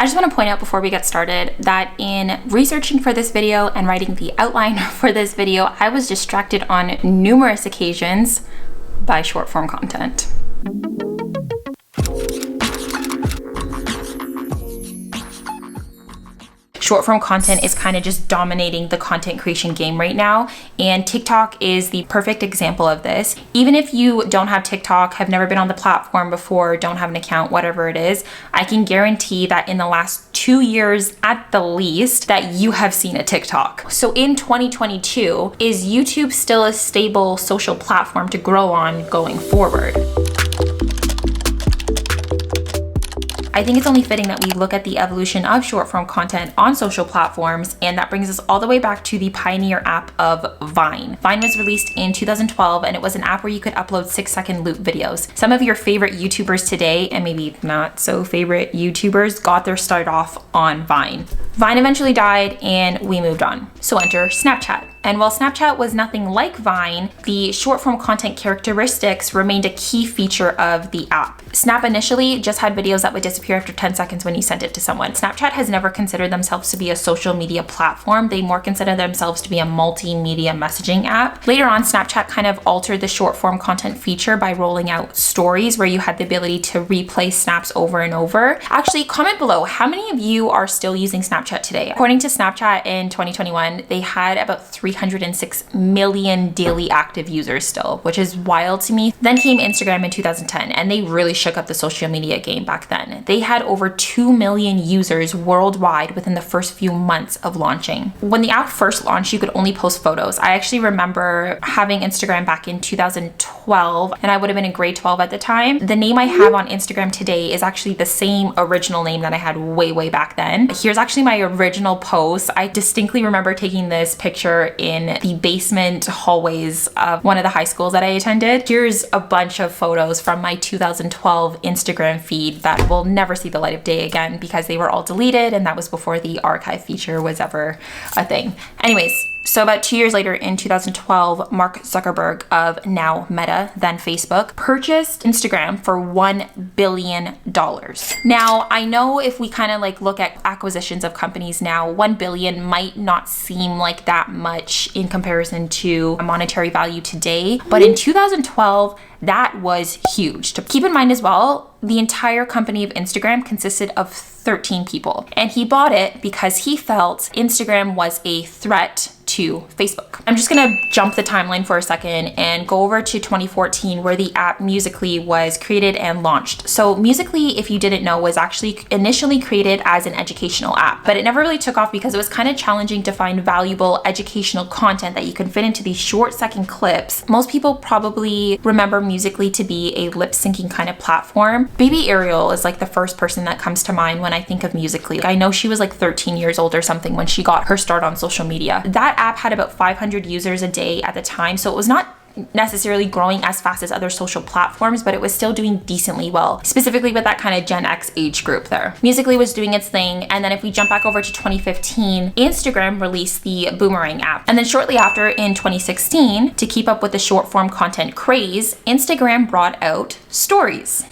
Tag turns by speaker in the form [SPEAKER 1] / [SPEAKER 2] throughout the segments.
[SPEAKER 1] I just want to point out before we get started that in researching for this video and writing the outline for this video, I was distracted on numerous occasions by short form content. Short form content is kind of just dominating the content creation game right now, and TikTok is the perfect example of this. Even if you don't have TikTok, have never been on the platform before, don't have an account, whatever it is, I can guarantee that in the last 2 years at the least that you have seen a TikTok. So in 2022, is YouTube still a stable social platform to grow on going forward? I think it's only fitting that we look at the evolution of short form content on social platforms, and that brings us all the way back to the pioneer app of Vine. Vine was released in 2012, and it was an app where you could upload 6-second loop videos. Some of your favorite YouTubers today, and maybe not so favorite YouTubers, got their start off on Vine. Vine eventually died and we moved on. So enter Snapchat. And while Snapchat was nothing like Vine, the short form content characteristics remained a key feature of the app. Snap initially just had videos that would disappear after 10 seconds when you sent it to someone. Snapchat has never considered themselves to be a social media platform. They more consider themselves to be a multimedia messaging app. Later on, Snapchat kind of altered the short form content feature by rolling out stories where you had the ability to replay snaps over and over. Actually, comment below, how many of you are still using Snapchat today? According to Snapchat in 2021, they had about 306 million daily active users still, which is wild to me. Then came Instagram in 2010, and they really shook up the social media game back then. They had over 2 million users worldwide within the first few months of launching. When the app first launched, you could only post photos. I actually remember having Instagram back in 2012, and I would have been in grade 12 at the time. The name I have on Instagram today is actually the same original name that I had way back then. Here's actually my original post. I distinctly remember taking this picture in the basement hallways of one of the high schools that I attended. Here's a bunch of photos from my 2012 Instagram feed that will never see the light of day again because they were all deleted, and that was before the archive feature was ever a thing. Anyways, so about 2 years later in 2012, Mark Zuckerberg of now Meta, then Facebook, purchased Instagram for $1 billion. Now, I know if we kind of like look at acquisitions of companies now, 1 billion might not seem like that much in comparison to a monetary value today, but in 2012, that was huge. To keep in mind as well, the entire company of Instagram consisted of 13 people, and he bought it because he felt Instagram was a threat to Facebook. I'm just gonna jump the timeline for a second and go over to 2014 where the app Musical.ly was created and launched. So Musical.ly, if you didn't know, was actually initially created as an educational app, but it never really took off because it was kind of challenging to find valuable educational content that you can fit into these short second clips. Most people probably remember Musical.ly to be a lip syncing kind of platform. Baby Ariel is like the first person that comes to mind when I think of Musical.ly. I know she was like 13 years old or something when she got her start on social media. That app had about 500 users a day at the time, so it was not necessarily growing as fast as other social platforms, but it was still doing decently well, specifically with that kind of Gen X age group there. Musical.ly was doing its thing, and then if we jump back over to 2015, Instagram released the Boomerang app. And then shortly after, in 2016, to keep up with the short form content craze, Instagram brought out Stories.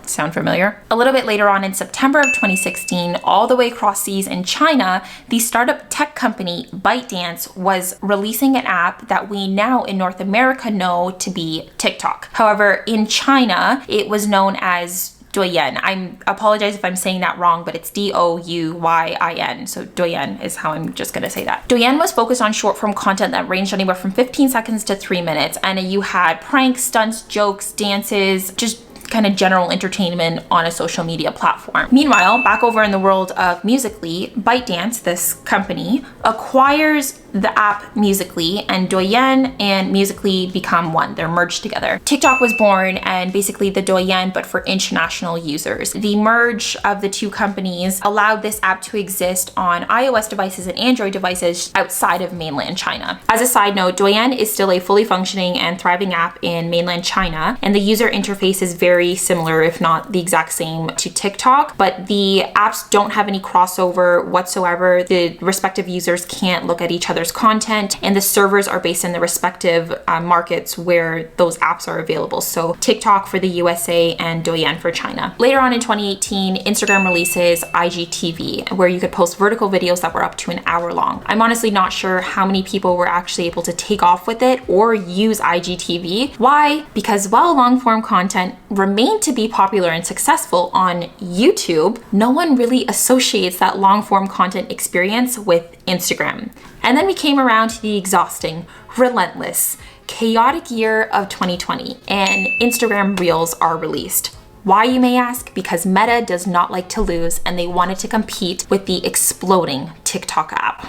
[SPEAKER 1] Sound familiar? A little bit later on in September of 2016, all the way across seas in China, the startup tech company ByteDance was releasing an app that we now in North America know to be TikTok. However, in China, it was known as Douyin. I apologize if I'm saying that wrong, but it's Douyin. So Douyin is how I'm just gonna say that. Douyin was focused on short form content that ranged anywhere from 15 seconds to 3 minutes. And you had pranks, stunts, jokes, dances, just kind of general entertainment on a social media platform. Meanwhile, back over in the world of Musical.ly, ByteDance, this company, acquires the app Musical.ly, and Douyin and Musical.ly become one. They're merged together. TikTok was born, and basically the Douyin, but for international users. The merge of the two companies allowed this app to exist on iOS devices and Android devices outside of mainland China. As a side note, Douyin is still a fully functioning and thriving app in mainland China, and the user interface is very very similar, if not the exact same, to TikTok, but the apps don't have any crossover whatsoever. The respective users can't look at each other's content, and the servers are based in the respective markets where those apps are available. So TikTok for the USA and Douyin for China. Later on in 2018, Instagram releases IGTV, where you could post vertical videos that were up to an hour long. I'm honestly not sure how many people were actually able to take off with it or use IGTV. Why? Because while long form content remained to be popular and successful on YouTube, no one really associates that long form content experience with Instagram. And then we came around to the exhausting, relentless, chaotic year of 2020, and Instagram Reels are released. Why, you may ask? Because Meta does not like to lose, and they wanted to compete with the exploding TikTok app.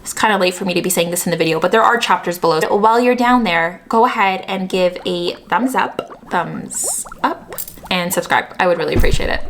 [SPEAKER 1] It's kind of late for me to be saying this in the video, but there are chapters below. So while you're down there, go ahead and give a thumbs up, and subscribe. I would really appreciate it.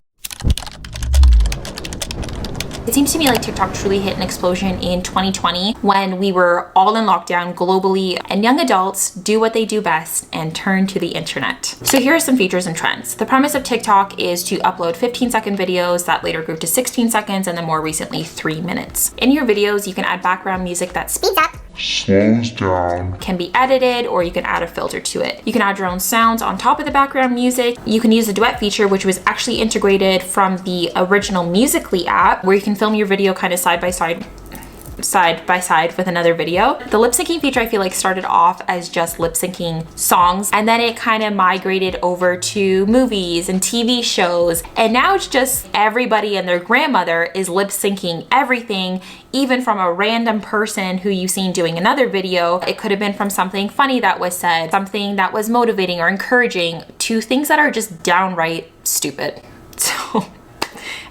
[SPEAKER 1] It seems to me like TikTok truly hit an explosion in 2020 when we were all in lockdown globally, and young adults do what they do best and turn to the internet. So here are some features and trends. The premise of TikTok is to upload 15-second videos that later grew to 16 seconds and then more recently 3 minutes. In your videos, you can add background music that speeds up, slows down, can be edited, or you can add a filter to it. You can add your own sounds on top of the background music. You can use the duet feature, which was actually integrated from the original Musical.ly app, where you can film your video kind of side by side with another video. The lip syncing feature I feel like started off as just lip syncing songs, and then it kind of migrated over to movies and TV shows, and now it's just everybody and their grandmother is lip syncing everything, even from a random person who you've seen doing another video. It could have been from something funny that was said, something that was motivating or encouraging, to things that are just downright stupid. So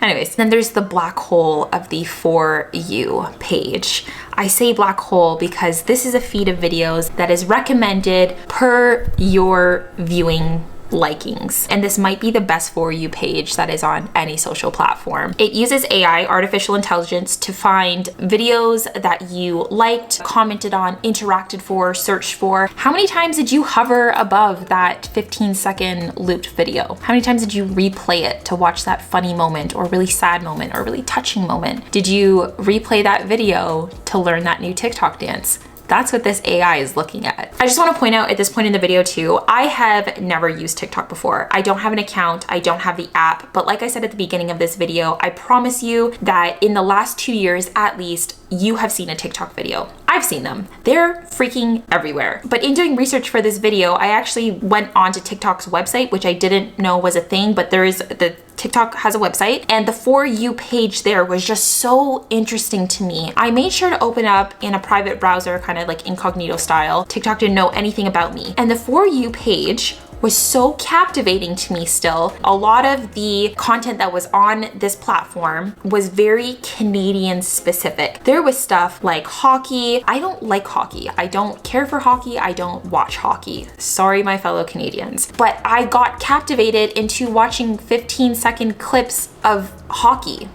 [SPEAKER 1] anyways, then there's the black hole of the For You page. I say black hole because this is a feed of videos that is recommended per your viewing likings, and this might be the best For You page that is on any social platform. It uses AI, artificial intelligence, to find videos that you liked, commented on, interacted for, searched for. How many times did you hover above that 15-second looped video? How many times did you replay it to watch that funny moment or really sad moment or really touching moment? Did you replay that video to learn that new TikTok dance? That's what this AI is looking at. I just want to point out at this point in the video too, I have never used TikTok before. I don't have an account, I don't have the app, but like I said at the beginning of this video, I promise you that in the last 2 years at least, you have seen a TikTok video. I've seen them. They're freaking everywhere. But in doing research for this video, I actually went onto TikTok's website, which I didn't know was a thing, but TikTok has a website, and the For You page there was just so interesting to me. I made sure to open up in a private browser, kind of like incognito style. TikTok didn't know anything about me. And the For You page was so captivating to me still. A lot of the content that was on this platform was very Canadian specific. There was stuff like hockey. I don't like hockey. I don't care for hockey. I don't watch hockey. Sorry, my fellow Canadians. But I got captivated into watching 15-second clips of hockey.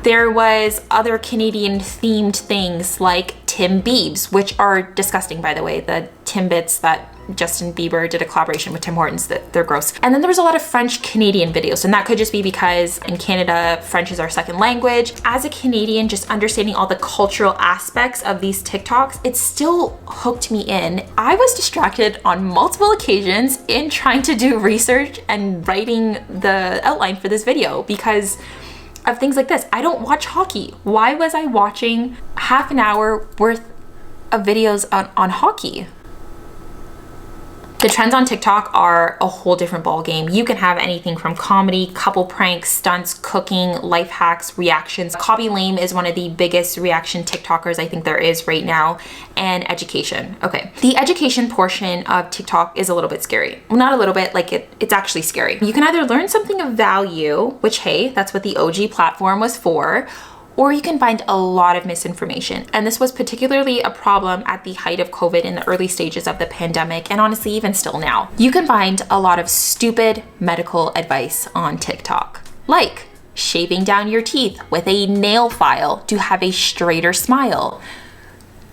[SPEAKER 1] There was other Canadian themed things like Timbits, which are disgusting, by the way. The Timbits that Justin Bieber did a collaboration with Tim Hortons, that they're gross. And then there was a lot of French Canadian videos, and that could just be because in Canada, French is our second language. As a Canadian, just understanding all the cultural aspects of these TikToks, it still hooked me in. I was distracted on multiple occasions in trying to do research and writing the outline for this video because of things like this. I don't watch hockey. Why was I watching half an hour worth of videos on hockey? The trends on TikTok are a whole different ballgame. You can have anything from comedy, couple pranks, stunts, cooking, life hacks, reactions. Copy Lame is one of the biggest reaction TikTokers I think there is right now, and education. Okay, the education portion of TikTok is a little bit scary. Well, not a little bit, like it's actually scary. You can either learn something of value, which hey, that's what the OG platform was for, or you can find a lot of misinformation. And this was particularly a problem at the height of COVID in the early stages of the pandemic, and honestly, even still now. You can find a lot of stupid medical advice on TikTok, like shaving down your teeth with a nail file to have a straighter smile.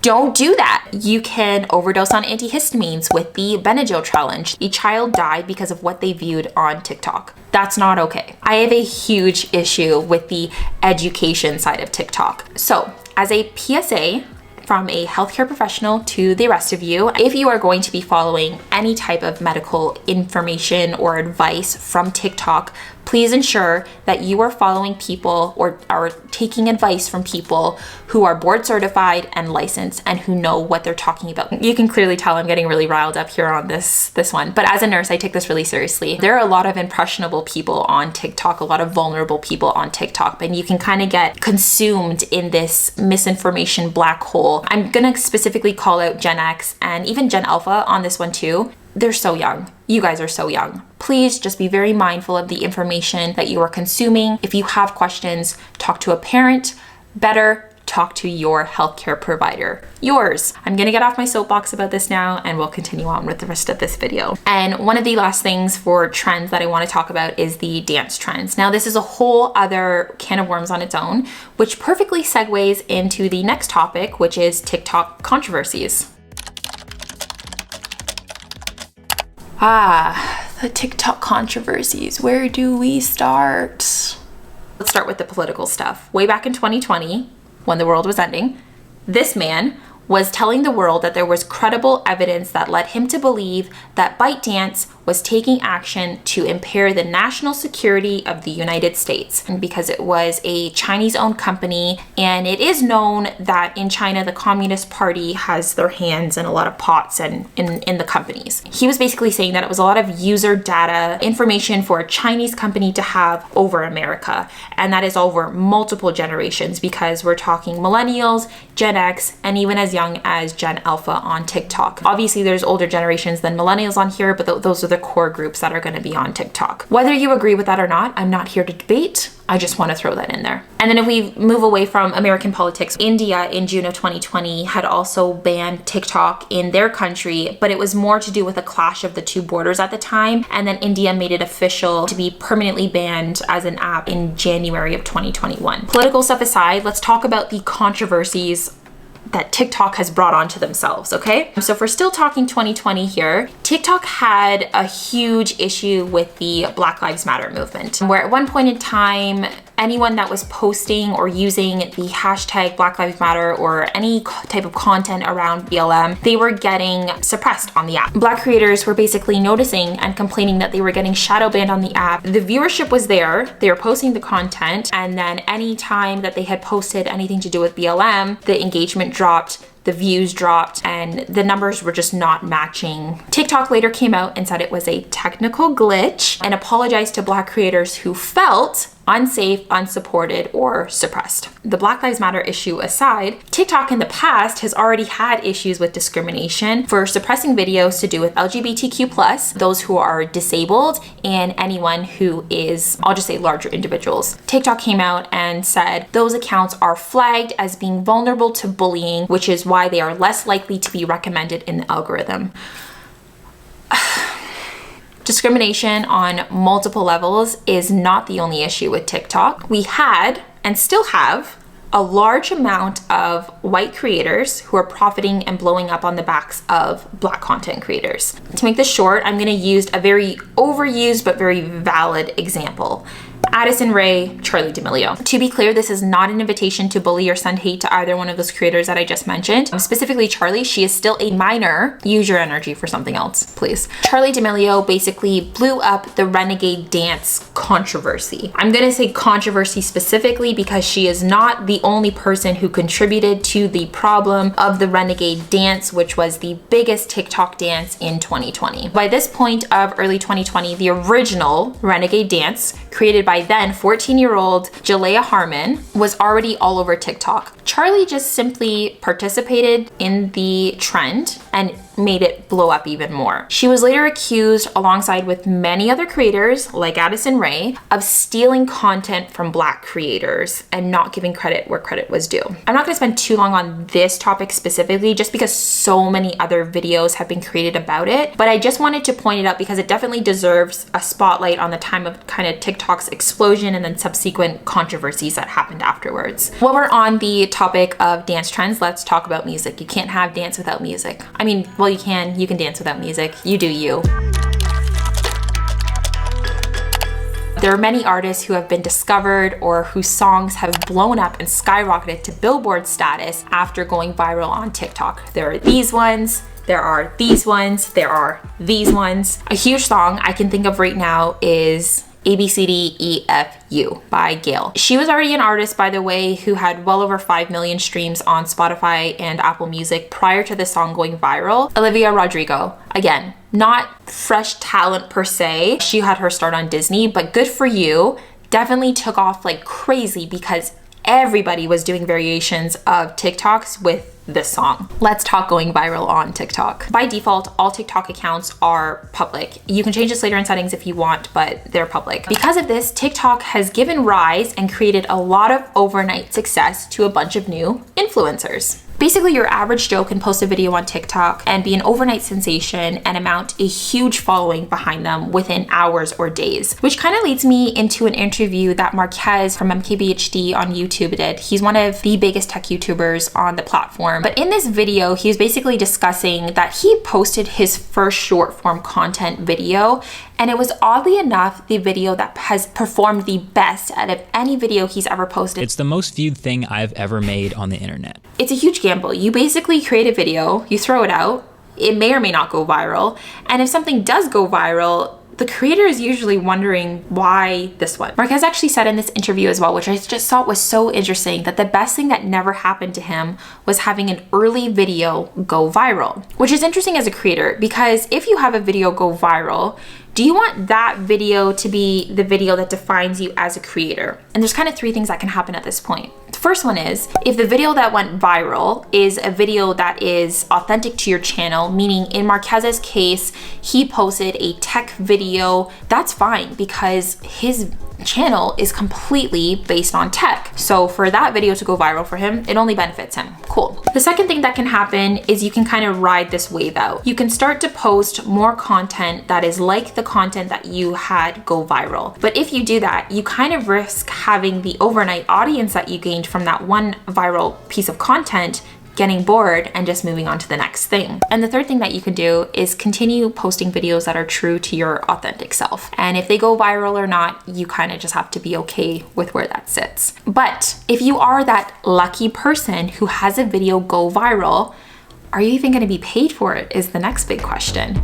[SPEAKER 1] Don't do that. You can overdose on antihistamines with the Benadryl challenge. A child died because of what they viewed on TikTok. That's not okay. I have a huge issue with the education side of TikTok. So as a PSA, from a healthcare professional to the rest of you, if you are going to be following any type of medical information or advice from TikTok, please ensure that you are following people or are taking advice from people who are board certified and licensed and who know what they're talking about. You can clearly tell I'm getting really riled up here on this one, but as a nurse, I take this really seriously. There are a lot of impressionable people on TikTok, a lot of vulnerable people on TikTok, and you can kind of get consumed in this misinformation black hole. I'm gonna specifically call out Gen X and even Gen Alpha on this one too. They're so young. You guys are so young. Please just be very mindful of the information that you are consuming. If you have questions, talk to a parent. Better, talk to your healthcare provider. Yours. I'm gonna get off my soapbox about this now and we'll continue on with the rest of this video. And one of the last things for trends that I wanna talk about is the dance trends. Now this is a whole other can of worms on its own, which perfectly segues into the next topic, which is TikTok controversies. The TikTok controversies. Where do we start? Let's start with the political stuff. Way back in 2020, when the world was ending, this man was telling the world that there was credible evidence that led him to believe that ByteDance was taking action to impair the national security of the United States, because it was a Chinese-owned company, and it is known that in China the Communist Party has their hands in a lot of pots and in the companies. He was basically saying that it was a lot of user data information for a Chinese company to have over America, and that is over multiple generations, because we're talking millennials, Gen X, and even as young as Gen Alpha on TikTok. Obviously there's older generations than millennials on here, but those are the core groups that are going to be on TikTok. Whether you agree with that or not, I'm not here to debate. I just want to throw that in there. And then if we move away from American politics, India in June of 2020 had also banned TikTok in their country, but it was more to do with a clash of the two borders at the time. And then India made it official to be permanently banned as an app in January of 2021. Political stuff aside, let's talk about the controversies that TikTok has brought onto themselves, okay? So if we're still talking 2020 here, TikTok had a huge issue with the Black Lives Matter movement, where at one point in time, anyone that was posting or using the hashtag Black Lives Matter or any type of content around BLM, they were getting suppressed on the app. Black creators were basically noticing and complaining that they were getting shadow banned on the app. The viewership was there, they were posting the content, and then any time that they had posted anything to do with BLM, the engagement dropped, the views dropped, and the numbers were just not matching. TikTok later came out and said it was a technical glitch and apologized to Black creators who felt unsafe, unsupported, or suppressed. The Black Lives Matter issue aside, TikTok in the past has already had issues with discrimination for suppressing videos to do with LGBTQ+, those who are disabled, and anyone who is, I'll just say, larger individuals. TikTok came out and said those accounts are flagged as being vulnerable to bullying, which is why they are less likely to be recommended in the algorithm. Discrimination on multiple levels is not the only issue with TikTok. We had, and still have, a large amount of white creators who are profiting and blowing up on the backs of Black content creators. To make this short, I'm gonna use a very overused but very valid example. Addison Rae, Charli D'Amelio. To be clear, this is not an invitation to bully or send hate to either one of those creators that I just mentioned. Specifically Charli, she is still a minor. Use your energy for something else, please. Charli D'Amelio basically blew up the Renegade Dance controversy. I'm gonna say controversy specifically because she is not the only person who contributed to the problem of the Renegade Dance, which was the biggest TikTok dance in 2020. By this point of early 2020, the original Renegade Dance, created by then 14-year-old Jalea Harmon, was already all over TikTok. Charli just simply participated in the trend and made it blow up even more. She was later accused, alongside with many other creators like Addison Rae, of stealing content from Black creators and not giving credit where credit was due. I'm not going to spend too long on this topic specifically just because so many other videos have been created about it, but I just wanted to point it out because it definitely deserves a spotlight on the time of kind of TikTok's explosion and then subsequent controversies that happened afterwards. While we're on the topic of dance trends, let's talk about music. You can't have dance without music. I mean, well, you can dance without music. You do you. There are many artists who have been discovered or whose songs have blown up and skyrocketed to Billboard status after going viral on TikTok. There are these ones, there are these ones, there are these ones. A huge song I can think of right now is ABCDEFU by Gayle. She was already an artist, by the way, who had well over 5 million streams on Spotify and Apple Music prior to the song going viral. Olivia Rodrigo, again, not fresh talent per se. She had her start on Disney, but good for you. Definitely took off like crazy because everybody was doing variations of TikToks with this song. Let's talk going viral on TikTok. By default, all TikTok accounts are public. You can change this later in settings if you want, but they're public. Because of this, TikTok has given rise and created a lot of overnight success to a bunch of new influencers. Basically, your average Joe can post a video on TikTok and be an overnight sensation and amount a huge following behind them within hours or days, which kind of leads me into an interview that Marquez from MKBHD on YouTube did. He's one of the biggest tech YouTubers on the platform. But in this video, he was basically discussing that he posted his first short form content video, and it was oddly enough the video that has performed the best out of any video he's ever posted.
[SPEAKER 2] It's the most viewed thing I've ever made on the internet.
[SPEAKER 1] It's a huge gamble. You basically create a video, you throw it out, it may or may not go viral, and if something does go viral, the creator is usually wondering why this one. Marquez actually said in this interview as well, which I just thought was so interesting, that the best thing that never happened to him was having an early video go viral, which is interesting as a creator because if you have a video go viral, do you want that video to be the video that defines you as a creator? And there's kind of three things that can happen at this point. The first one is, if the video that went viral is a video that is authentic to your channel, meaning in Marquez's case, he posted a tech video, that's fine because his channel is completely based on tech. So for that video to go viral for him, it only benefits him. Cool. The second thing that can happen is you can kind of ride this wave out. You can start to post more content that is like the content that you had go viral. But if you do that, you kind of risk having the overnight audience that you gained from that one viral piece of content getting bored and just moving on to the next thing. And the third thing that you can do is continue posting videos that are true to your authentic self. And if they go viral or not, you kind of just have to be okay with where that sits. But if you are that lucky person who has a video go viral, are you even going to be paid for it is the next big question.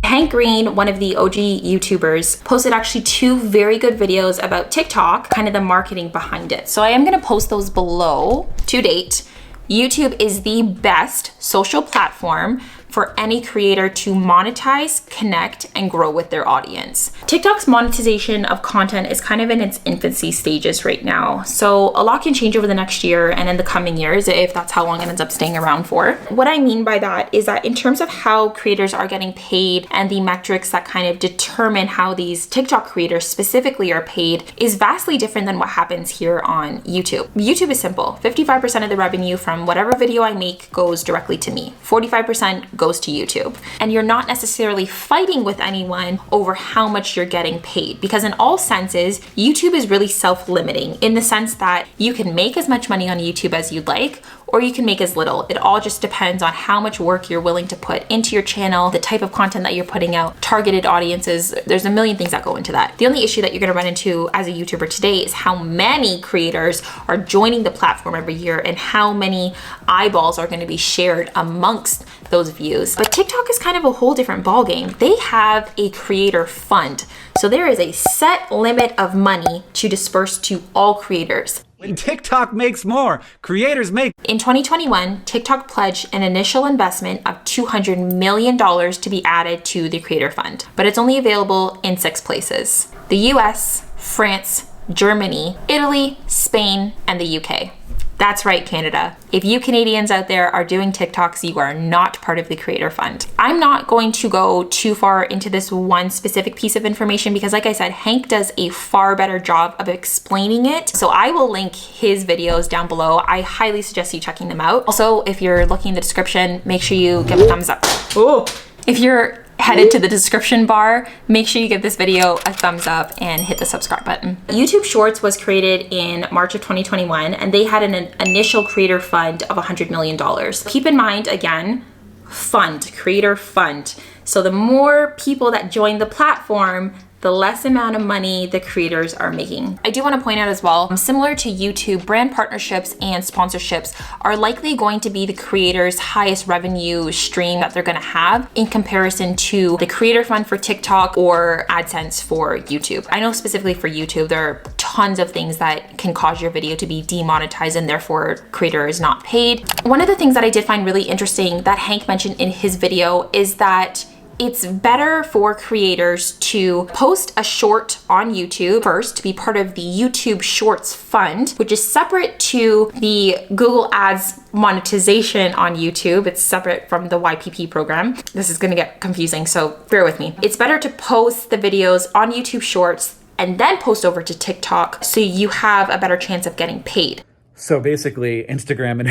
[SPEAKER 1] Hank Green, one of the OG YouTubers, posted actually 2 very good videos about TikTok, kind of the marketing behind it. So I am gonna post those below. To date, YouTube is the best social platform for any creator to monetize, connect, and grow with their audience. TikTok's monetization of content is kind of in its infancy stages right now. So a lot can change over the next year and in the coming years, if that's how long it ends up staying around for. What I mean by that is that in terms of how creators are getting paid and the metrics that kind of determine how these TikTok creators specifically are paid is vastly different than what happens here on YouTube. YouTube is simple. 55% of the revenue from whatever video I make goes directly to me. 45% goes to YouTube. And you're not necessarily fighting with anyone over how much you're getting paid, because in all senses, YouTube is really self-limiting in the sense that you can make as much money on YouTube as you'd like, or you can make as little. It all just depends on how much work you're willing to put into your channel, the type of content that you're putting out, targeted audiences. There's a million things that go into that. The only issue that you're gonna run into as a YouTuber today is how many creators are joining the platform every year and how many eyeballs are gonna be shared amongst those views. But TikTok is kind of a whole different ballgame. They have a creator fund. So there is a set limit of money to disperse to all creators.
[SPEAKER 3] When TikTok makes more, creators make.
[SPEAKER 1] In 2021, TikTok pledged an initial investment of $200 million to be added to the Creator Fund, but it's only available in 6 places: the US, France, Germany, Italy, Spain, and the UK. That's right, Canada. If you Canadians out there are doing TikToks, you are not part of the Creator Fund. I'm not going to go too far into this one specific piece of information because, like I said, Hank does a far better job of explaining it. So I will link his videos down below. I highly suggest you checking them out. Also, if you're looking in the description, make sure you give a thumbs up. Oh, if you're headed to the description bar, make sure you give this video a thumbs up and hit the subscribe button. YouTube Shorts was created in March of 2021 and they had an initial creator fund of $100 million. Keep in mind, again, fund, creator fund. So the more people that join the platform, the less amount of money the creators are making. I do want to point out as well, similar to YouTube, brand partnerships and sponsorships are likely going to be the creators' highest revenue stream that they're going to have in comparison to the creator fund for TikTok or AdSense for YouTube. I know specifically for YouTube, there are tons of things that can cause your video to be demonetized and therefore creator is not paid. One of the things that I did find really interesting that Hank mentioned in his video is that it's better for creators to post a short on YouTube first to be part of the YouTube Shorts Fund, which is separate to the Google Ads monetization on YouTube. It's separate from the YPP program. This is gonna get confusing, so bear with me. It's better to post the videos on YouTube Shorts and then post over to TikTok so you have a better chance of getting paid.
[SPEAKER 3] So basically, Instagram and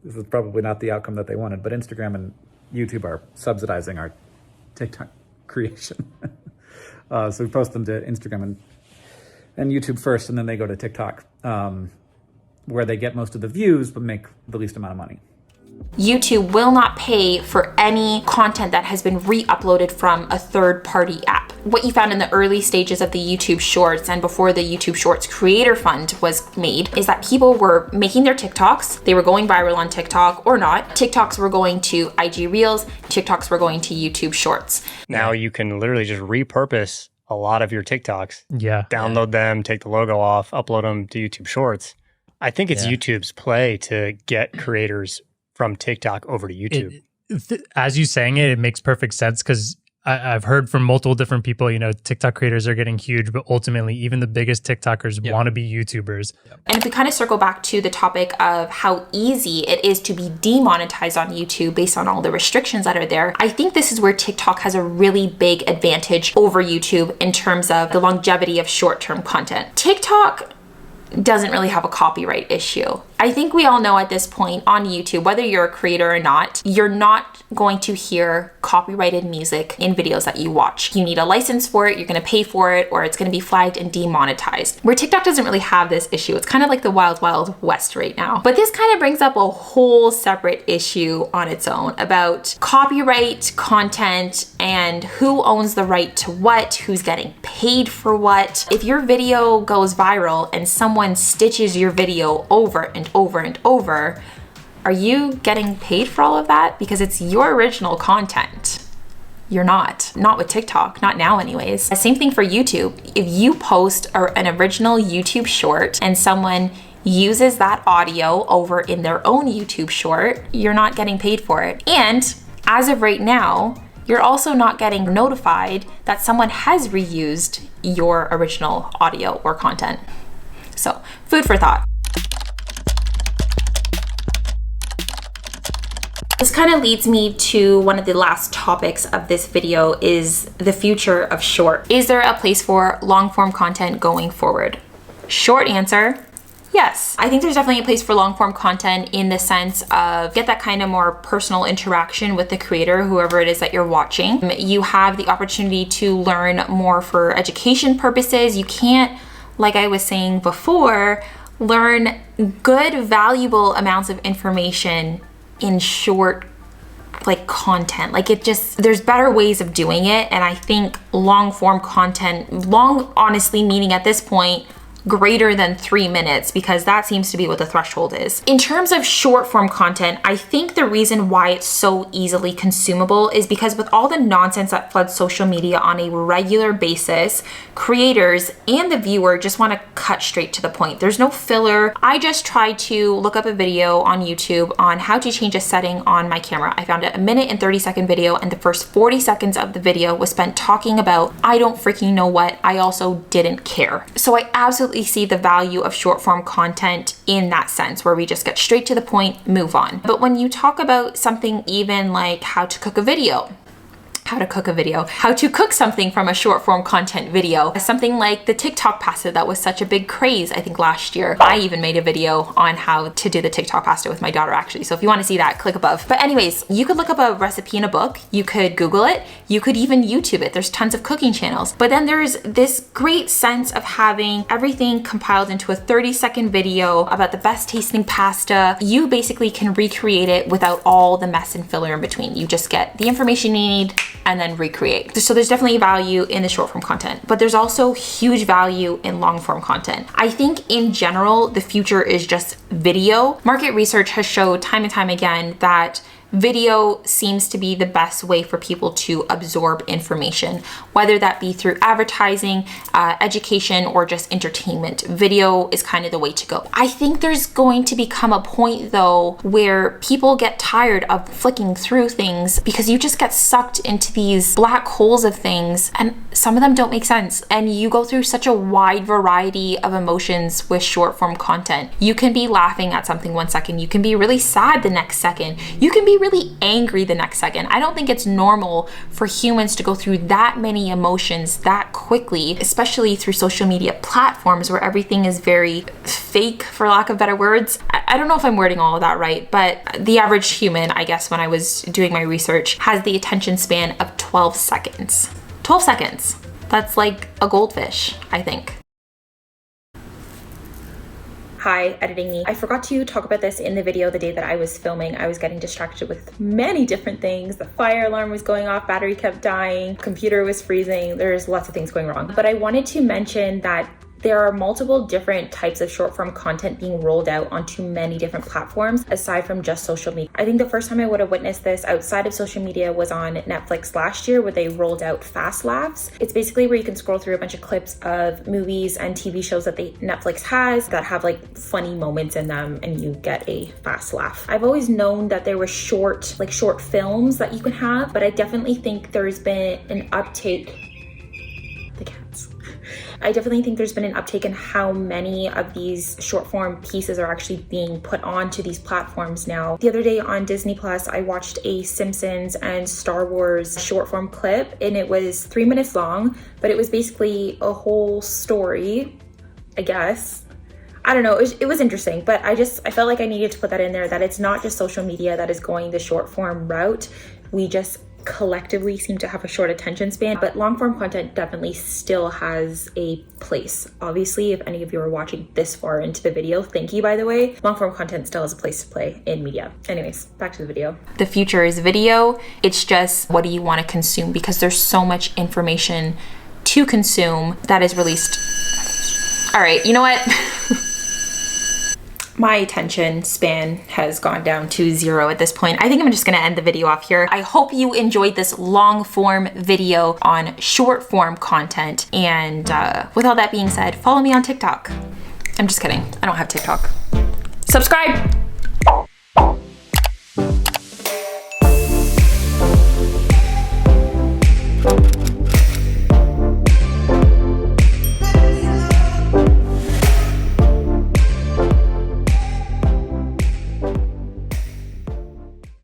[SPEAKER 3] this is probably not the outcome that they wanted, but Instagram and YouTube are subsidizing our TikTok creation. So we post them to Instagram and YouTube first, and then they go to TikTok, where they get most of the views but make the least amount of money.
[SPEAKER 1] YouTube will not pay for any content that has been re-uploaded from a third-party app. What you found in the early stages of the YouTube Shorts and before the YouTube Shorts Creator Fund was made is that people were making their TikToks, they were going viral on TikTok or not. TikToks were going to IG Reels, TikToks were going to YouTube Shorts.
[SPEAKER 4] Now you can literally just repurpose a lot of your TikToks.
[SPEAKER 5] Yeah.
[SPEAKER 4] Download them, take the logo off, upload them to YouTube Shorts. I think it's YouTube's play to get creators from TikTok over to YouTube.
[SPEAKER 5] As you saying it, it makes perfect sense because I've heard from multiple different people, you know, TikTok creators are getting huge, but ultimately even the biggest TikTokers want to be YouTubers.
[SPEAKER 1] And if we kind of circle back to the topic of how easy it is to be demonetized on YouTube based on all the restrictions that are there, I think this is where TikTok has a really big advantage over YouTube in terms of the longevity of short-term content. TikTok doesn't really have a copyright issue. I think we all know at this point on YouTube, whether you're a creator or not, you're not going to hear copyrighted music in videos that you watch. You need a license for it, you're gonna pay for it, or it's gonna be flagged and demonetized. Where TikTok doesn't really have this issue. It's kind of like the wild, wild west right now. But this kind of brings up a whole separate issue on its own about copyright content and who owns the right to what, who's getting paid for what. If your video goes viral and someone stitches your video over and over and over, are you getting paid for all of that? Because it's your original content. You're not with TikTok, not now anyways. Same thing for YouTube. If you post an original YouTube short and someone uses that audio over in their own YouTube short, you're not getting paid for it. And as of right now, you're also not getting notified that someone has reused your original audio or content. So, food for thought. This kind of leads me to one of the last topics of this video is the future of short. Is there a place for long form content going forward? Short answer, yes. I think there's definitely a place for long form content in the sense of get that kind of more personal interaction with the creator, whoever it is that you're watching. You have the opportunity to learn more for education purposes. You can't, like I was saying before, learn good, valuable amounts of information in short content. There's better ways of doing it. And I think long form content, long honestly meaning at this point, greater than 3 minutes, because that seems to be what the threshold is. In terms of short form content, I think the reason why it's so easily consumable is because with all the nonsense that floods social media on a regular basis, creators and the viewer just want to cut straight to the point. There's no filler. I just tried to look up a video on YouTube on how to change a setting on my camera. I found a 1 and 30-second video, and the first 40 seconds of the video was spent talking about I don't freaking know what. I also didn't care. So I absolutely absolutely see the value of short form content in that sense, where we just get straight to the point, move on. But when you talk about something even like how to cook a video, how to cook something from a short form content video, something like the TikTok pasta that was such a big craze, I think last year. I even made a video on how to do the TikTok pasta with my daughter actually. So if you want to see that, click above. But anyways, you could look up a recipe in a book, you could Google it, you could even YouTube it. There's tons of cooking channels. But then there's this great sense of having everything compiled into a 30-second video about the best tasting pasta. You basically can recreate it without all the mess and filler in between. You just get the information you need and then recreate. So there's definitely value in the short form content, but there's also huge value in long form content. I think in general, the future is just video. Market research has showed time and time again that video seems to be the best way for people to absorb information, whether that be through advertising, education, or just entertainment. Video is kind of the way to go. I think there's going to become a point though where people get tired of flicking through things because you just get sucked into these black holes of things and some of them don't make sense. And you go through such a wide variety of emotions with short form content. You can be laughing at something one second, you can be really sad the next second, you can be really angry the next second. I don't think it's normal for humans to go through that many emotions that quickly, especially through social media platforms where everything is very fake, for lack of better words. I don't know if I'm wording all of that right, but the average human, I guess when I was doing my research, has the attention span of 12 seconds. 12 seconds. That's like a goldfish, I think. Hi, editing me. I forgot to talk about this in the video the day that I was filming. I was getting distracted with many different things. The fire alarm was going off, battery kept dying, computer was freezing. There's lots of things going wrong. But I wanted to mention that there are multiple different types of short form content being rolled out onto many different platforms aside from just social media. I think the first time I would have witnessed this outside of social media was on Netflix last year where they rolled out Fast Laughs. It's basically where you can scroll through a bunch of clips of movies and TV shows that Netflix has that have like funny moments in them and you get a fast laugh. I've always known that there were short films that you can have, but I definitely think there's been an uptake. I definitely think there's been an uptake in how many of these short form pieces are actually being put onto these platforms now. The other day on Disney Plus, I watched a Simpsons and Star Wars short form clip and it was 3 minutes long, but it was basically a whole story, I guess. I don't know, it was interesting, but I felt like I needed to put that in there, that it's not just social media that is going the short form route. We just collectively seem to have a short attention span, but long form content definitely still has a place. Obviously, if any of you are watching this far into the video, thank you, by the way. Long form content still has a place to play in media. Anyways, back to the video. The future is video. It's just, what do you want to consume? Because there's so much information to consume that is released. All right, you know what? My attention span has gone down to 0 at this point. I think I'm just gonna end the video off here. I hope you enjoyed this long form video on short form content. And with all that being said, follow me on TikTok. I'm just kidding, I don't have TikTok. Subscribe.